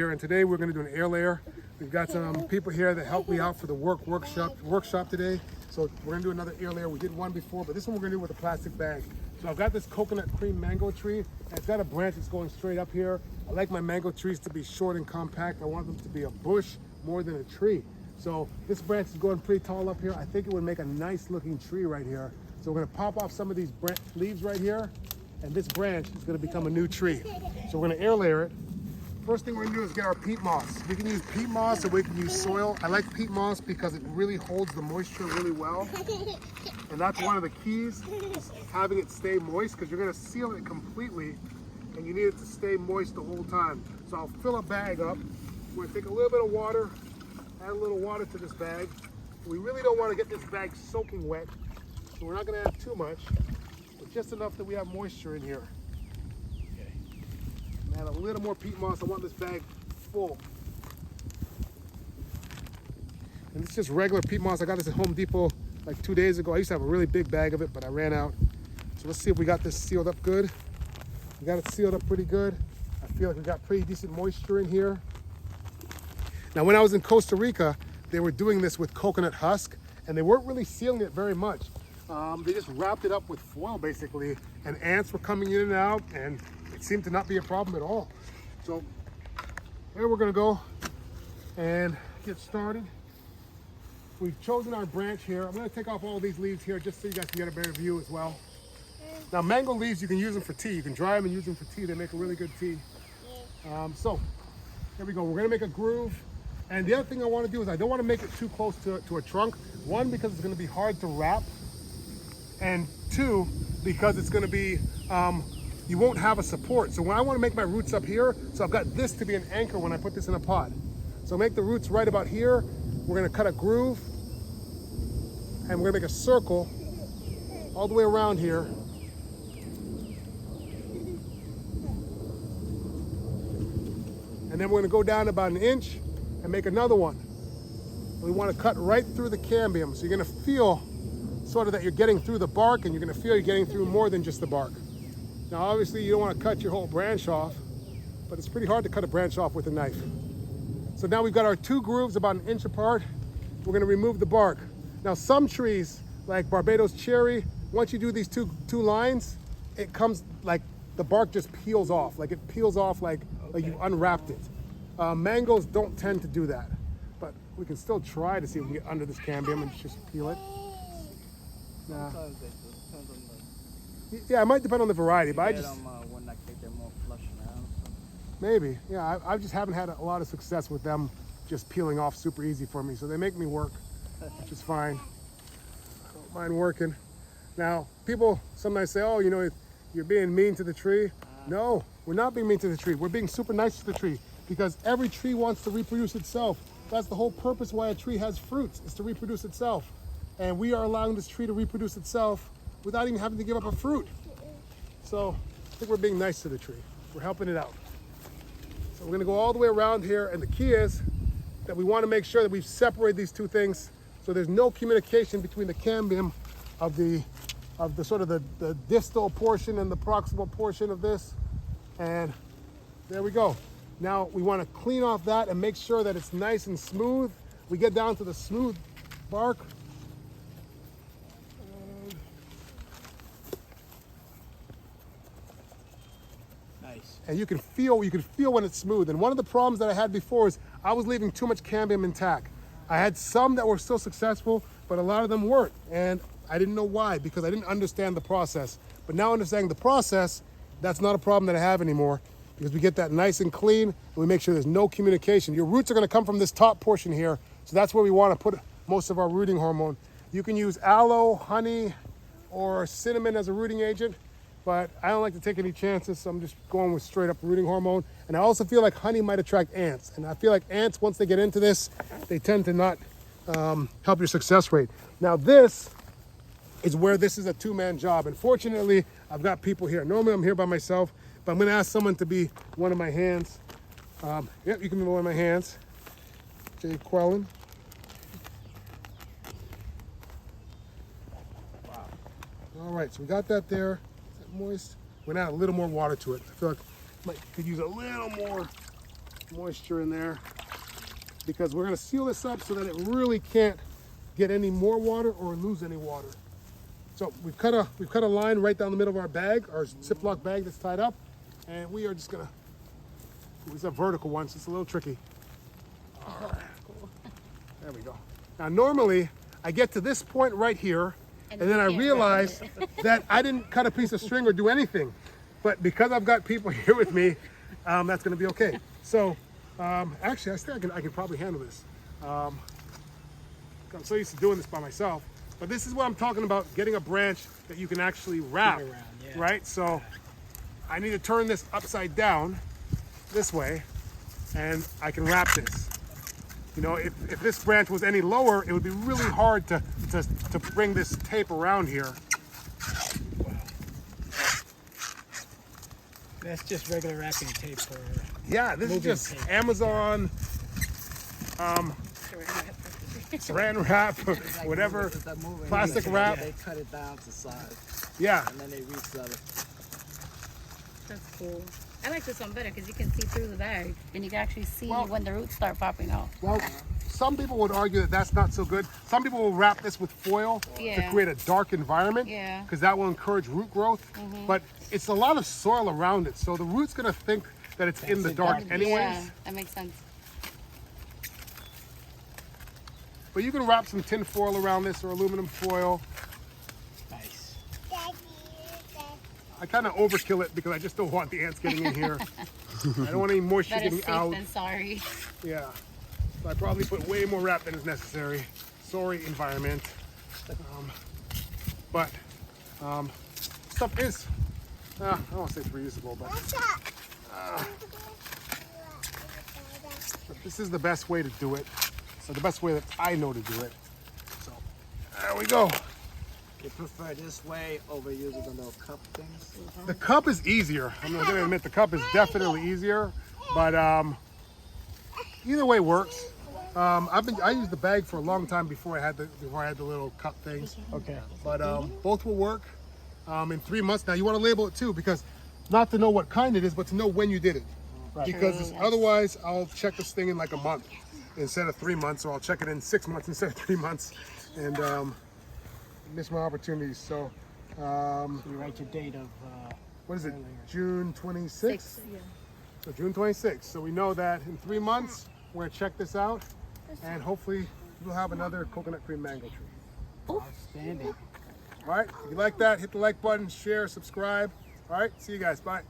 Here, and today we're going to do an air layer. We've got some people here that helped me out for the workshop today. So we're going to do another air layer. We did one before, but this one we're going to do with a plastic bag. So I've got this coconut cream mango tree, and it's got a branch that's going straight up here. I like my mango trees to be short and compact. I want them to be a bush more than a tree. So this branch is going pretty tall up here. I think it would make a nice looking tree right here. So we're going to pop off some of these leaves right here, and this branch is going to become a new tree. So we're going to air layer it. First thing we're going to do is get our peat moss. We can use peat moss or we can use soil. I like peat moss because it really holds the moisture really well. And that's one of the keys, is having it stay moist, because you're going to seal it completely and you need it to stay moist the whole time. So I'll fill a bag up. We're going to take a little bit of water, add a little water to this bag. We really don't want to get this bag soaking wet, so we're not going to add too much, but just enough that we have moisture in here. Add a little more peat moss. I want this bag full. And it's just regular peat moss. I got this at Home Depot like 2 days ago. I used to have a really big bag of it, but I ran out. So let's see if we got this sealed up good. We got it sealed up pretty good. I feel like we got pretty decent moisture in here. Now, when I was in Costa Rica, they were doing this with coconut husk, and they weren't really sealing it very much. They just wrapped it up with foil basically, and ants were coming in and out, and it seemed to not be a problem at all. So here we're gonna go and get started. We've chosen our branch here. I'm gonna take off all these leaves here just so you guys can get a better view as well. Now, mango leaves, you can use them for tea. You can dry them and use them for tea. They make a really good tea. So here we go. We're gonna make a groove. And the other thing I wanna do is I don't wanna make it too close to a trunk. One, because it's gonna be hard to wrap. And two, because it's gonna be, you won't have a support. So when I want to make my roots up here, so I've got this to be an anchor when I put this in a pot. So make the roots right about here. We're going to cut a groove, and we're going to make a circle all the way around here. And then we're going to go down about 1 inch and make another one. We want to cut right through the cambium. So you're going to feel sort of that you're getting through the bark, and you're going to feel you're getting through more than just the bark. Now, obviously, you don't want to cut your whole branch off, but it's pretty hard to cut a branch off with a knife. So now we've got our 2 grooves about 1 inch apart. We're going to remove the bark. Now, some trees, like Barbados cherry, once you do these two lines, it comes like the bark just peels off. Like it peels off like you unwrapped it. Mangoes don't tend to do that, but we can still try to see if we can get under this cambium and just peel it. Sometimes they do. Depends on the... Yeah, it might depend on the variety, but I just... when like they're more flush now. So. Maybe, yeah. I just haven't had a lot of success with them just peeling off super easy for me. So they make me work, which is fine. Don't mind working. Now, people sometimes say, oh, you know, you're being mean to the tree. No, we're not being mean to the tree. We're being super nice to the tree, because every tree wants to reproduce itself. That's the whole purpose why a tree has fruits, is to reproduce itself. And we are allowing this tree to reproduce itself without even having to give up a fruit. So I think we're being nice to the tree. We're helping it out. So we're gonna go all the way around here, and the key is that we wanna make sure that we've separated these 2 things so there's no communication between the cambium of the sort of the distal portion and the proximal portion of this. And there we go. Now we wanna clean off that and make sure that it's nice and smooth. We get down to the smooth bark. And you can feel when it's smooth. And one of the problems that I had before is I was leaving too much cambium intact. I had some that were still successful, but a lot of them weren't. And I didn't know why, because I didn't understand the process. But now understanding the process, that's not a problem that I have anymore, because we get that nice and clean, and we make sure there's no communication. Your roots are gonna come from this top portion here, so that's where we wanna put most of our rooting hormone. You can use aloe, honey, or cinnamon as a rooting agent, but I don't like to take any chances, so I'm just going with straight up rooting hormone. And I also feel like honey might attract ants. And I feel like ants, once they get into this, they tend to not help your success rate. Now this is where this is a 2-man job. And fortunately, I've got people here. Normally I'm here by myself, but I'm gonna ask someone to be one of my hands. Yep, you can be one of my hands. Jay Quellen. Wow. All right, so we got that there. Is that moist? We're gonna add a little more water to it. I feel like could use a little more moisture in there because we're going to seal this up so that it really can't get any more water or lose any water. So we've cut a line right down the middle of our bag, our Ziploc bag that's tied up, and we are just going to. It's a vertical one, so it's a little tricky. All right. There we go. Now normally I get to this point right here, and then I realize that I didn't cut a piece of string or do anything. But because I've got people here with me, that's going to be okay. So actually, I think I can probably handle this. I'm so used to doing this by myself. But this is what I'm talking about, getting a branch that you can actually wrap, right? So I need to turn this upside down this way, and I can wrap this. You know, if this branch was any lower, it would be really hard to bring this tape around here. Wow. That's just regular wrapping tape for Yeah, this is just tape. Amazon saran wrap, whatever, Is that moving? plastic wrap. They cut it down to size, Yeah, and then they resell it. That's cool. I like this one better because you can see through the bag and you can actually see Well- when the roots start popping out. well, some people would argue that that's not so good. Some people will wrap this with foil to Yeah. create a dark environment Yeah. because that will encourage root growth. But it's a lot of soil around it, so the root's gonna think that it's in the dark anyways. Yeah, that makes sense. But you can wrap some tin foil around this or aluminum foil. nice. I kind of overkill it because I just don't want the ants getting in here. I don't want any moisture Better getting safe out. than sorry. Yeah. So I probably put way more wrap than is necessary. Sorry, environment. But stuff is, I don't want to say it's reusable, but this is the best way to do it. So the best way that I know to do it. So there we go. You prefer this way over using the little cup things? The cup is easier. I'm not gonna admit the cup is definitely easier, but either way works. I used the bag for a long time before I had the little cup things. Okay. But both will work in 3 months. Now you want to label it too, because not to know what kind it is, but to know when you did it. Right. Because otherwise, I'll check this thing in like a month instead of 3 months, or I'll check it in 6 months instead of 3 months, and miss my opportunities. So You write your date of what is it? Airlayers. June 26th. Yeah. So June 26th. So we know that in 3 months we're gonna check this out, and hopefully we'll have another coconut cream mango tree. outstanding. All right, if you like that, hit the like button, share, subscribe. All right, see you guys. Bye.